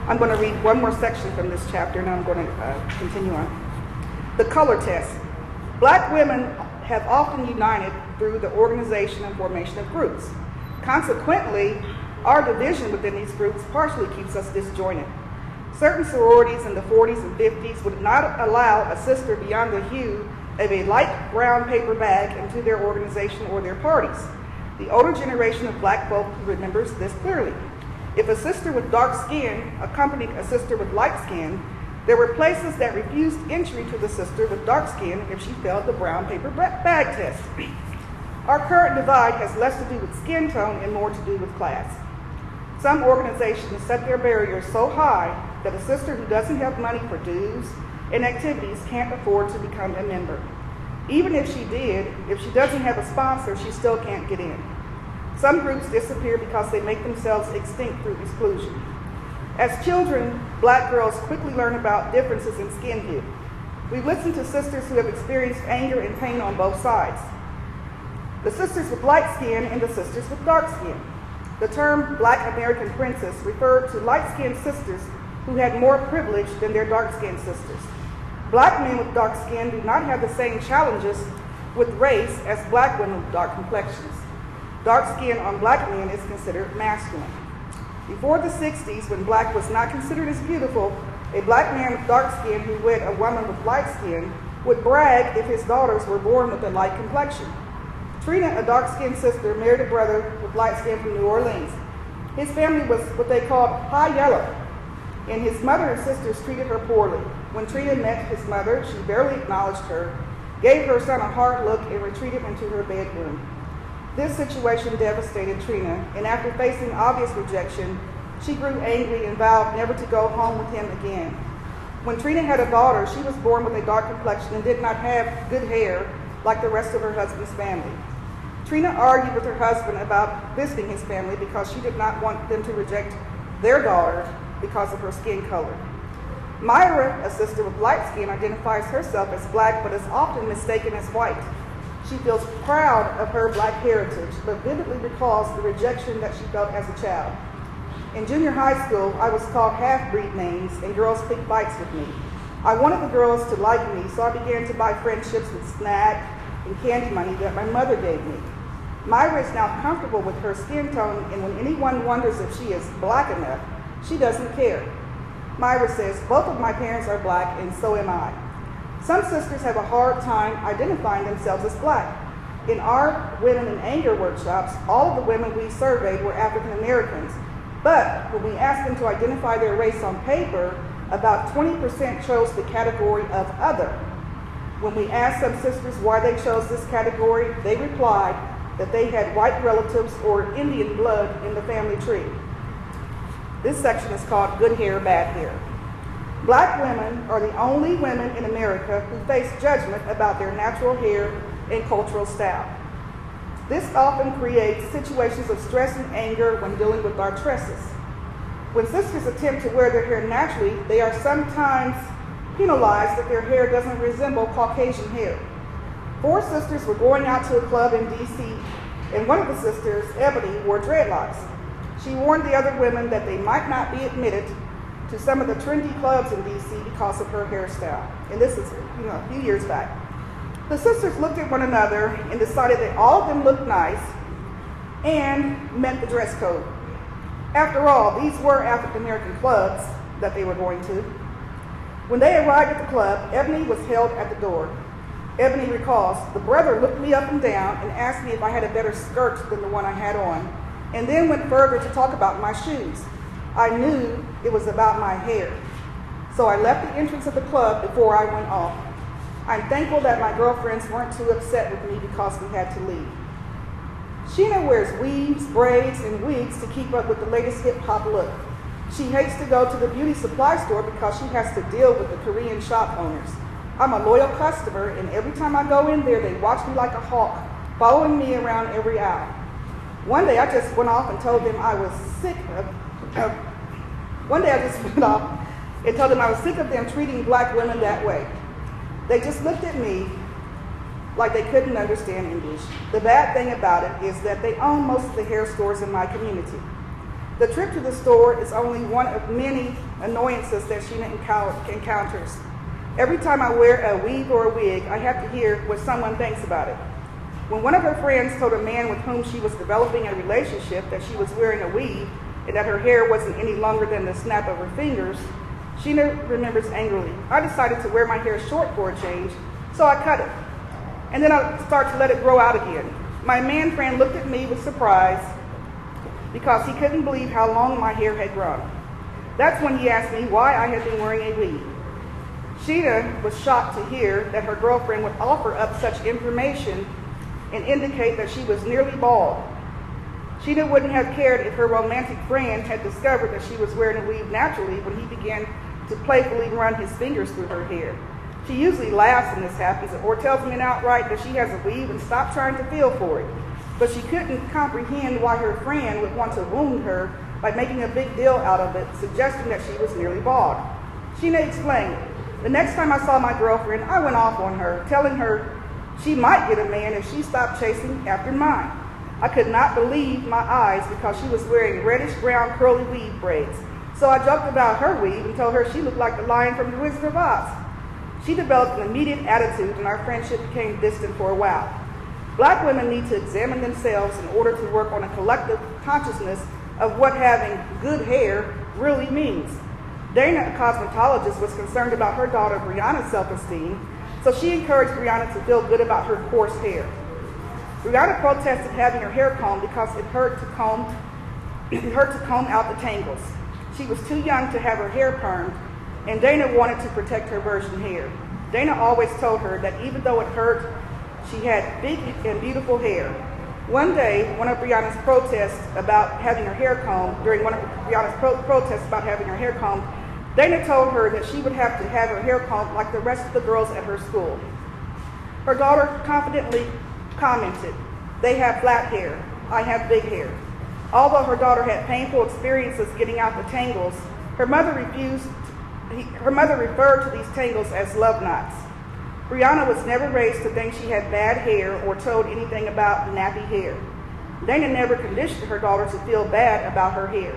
I'm going to read one more section from this chapter, and I'm going to continue on. The color test. Black women have often united through the organization and formation of groups. Consequently, our division within these groups partially keeps us disjointed. Certain sororities in the 40s and 50s would not allow a sister beyond the hue of a light brown paper bag into their organization or their parties. The older generation of black folk remembers this clearly. If a sister with dark skin accompanied a sister with light skin, there were places that refused entry to the sister with dark skin if she failed the brown paper bag test. Our current divide has less to do with skin tone and more to do with class. Some organizations set their barriers so high that a sister who doesn't have money for dues and activities can't afford to become a member. Even if she did, if she doesn't have a sponsor, she still can't get in. Some groups disappear because they make themselves extinct through exclusion. As children, black girls quickly learn about differences in skin hue. We listen to sisters who have experienced anger and pain on both sides. The sisters with light skin and the sisters with dark skin. The term Black American princess referred to light-skinned sisters who had more privilege than their dark-skinned sisters. Black men with dark skin do not have the same challenges with race as black women with dark complexions. Dark skin on black men is considered masculine. Before the 60s, when black was not considered as beautiful, a black man with dark skin who wed a woman with light skin would brag if his daughters were born with a light complexion. Trina, a dark-skinned sister, married a brother with light skin from New Orleans. His family was what they called high yellow, and his mother and sisters treated her poorly. When Trina met his mother, she barely acknowledged her, gave her son a hard look, and retreated into her bedroom. This situation devastated Trina, and after facing obvious rejection, she grew angry and vowed never to go home with him again. When Trina had a daughter, she was born with a dark complexion and did not have good hair like the rest of her husband's family. Trina argued with her husband about visiting his family because she did not want them to reject their daughter because of her skin color. Myra, a sister with light skin, identifies herself as black but is often mistaken as white. She feels proud of her black heritage, but vividly recalls the rejection that she felt as a child. In junior high school, I was called half-breed names and girls picked fights with me. I wanted the girls to like me, so I began to buy friendships with snack and candy money that my mother gave me. Myra is now comfortable with her skin tone, and when anyone wonders if she is black enough, she doesn't care. Myra says, both of my parents are black, and so am I. Some sisters have a hard time identifying themselves as black. In our Women in Anger workshops, all of the women we surveyed were African Americans, but when we asked them to identify their race on paper, about 20% chose the category of other. When we asked some sisters why they chose this category, they replied that they had white relatives or Indian blood in the family tree. This section is called Good Hair, Bad Hair. Black women are the only women in America who face judgment about their natural hair and cultural style. This often creates situations of stress and anger when dealing with our tresses. When sisters attempt to wear their hair naturally, they are sometimes penalized if their hair doesn't resemble Caucasian hair. 4 sisters were going out to a club in DC, and one of the sisters, Ebony, wore dreadlocks. She warned the other women that they might not be admitted to some of the trendy clubs in DC because of her hairstyle. And this is, a few years back. The sisters looked at one another and decided that all of them looked nice and met the dress code. After all, these were African American clubs that they were going to. When they arrived at the club, Ebony was held at the door. Ebony recalls, the brother looked me up and down and asked me if I had a better skirt than the one I had on, and then went further to talk about my shoes. I knew it was about my hair. So I left the entrance of the club before I went off. I'm thankful that my girlfriends weren't too upset with me because we had to leave. Sheena wears weaves, braids, and wigs to keep up with the latest hip-hop look. She hates to go to the beauty supply store because she has to deal with the Korean shop owners. I'm a loyal customer, and every time I go in there, they watch me like a hawk, following me around every aisle. One day I just went off and told them I was sick of them treating black women that way. They just looked at me like they couldn't understand English. The bad thing about it is that they own most of the hair stores in my community. The trip to the store is only one of many annoyances that Sheena encounters. Every time I wear a weave or a wig, I have to hear what someone thinks about it. When one of her friends told a man with whom she was developing a relationship that she was wearing a weave and that her hair wasn't any longer than the snap of her fingers, Sheena remembers angrily. I decided to wear my hair short for a change, so I cut it. And then I start to let it grow out again. My man friend looked at me with surprise because he couldn't believe how long my hair had grown. That's when he asked me why I had been wearing a weave. Sheena was shocked to hear that her girlfriend would offer up such information and indicate that she was nearly bald. Sheena wouldn't have cared if her romantic friend had discovered that she was wearing a weave naturally when he began to playfully run his fingers through her hair. She usually laughs when this happens or tells me outright that she has a weave and stop trying to feel for it. But she couldn't comprehend why her friend would want to wound her by making a big deal out of it, suggesting that she was nearly bald. Sheena explained, "The next time I saw my girlfriend, I went off on her, telling her she might get a man if she stopped chasing after mine. I could not believe my eyes because she was wearing reddish-brown curly weave braids. So I joked about her weave and told her she looked like the lion from The Wizard of Oz." She developed an immediate attitude and our friendship became distant for a while. Black women need to examine themselves in order to work on a collective consciousness of what having good hair really means. Dana, a cosmetologist, was concerned about her daughter Brianna's self-esteem, so she encouraged Brianna to feel good about her coarse hair. Brianna protested having her hair combed because it hurt to comb out the tangles. She was too young to have her hair permed, and Dana wanted to protect her virgin hair. Dana always told her that even though it hurt, she had big and beautiful hair. One day, during one of Brianna's protests about having her hair combed, Dana told her that she would have to have her hair combed like the rest of the girls at her school. Her daughter confidently commented, "They have flat hair. I have big hair." Although her daughter had painful experiences getting out the tangles, her mother referred to these tangles as love knots. Brianna was never raised to think she had bad hair or told anything about nappy hair. Dana never conditioned her daughter to feel bad about her hair.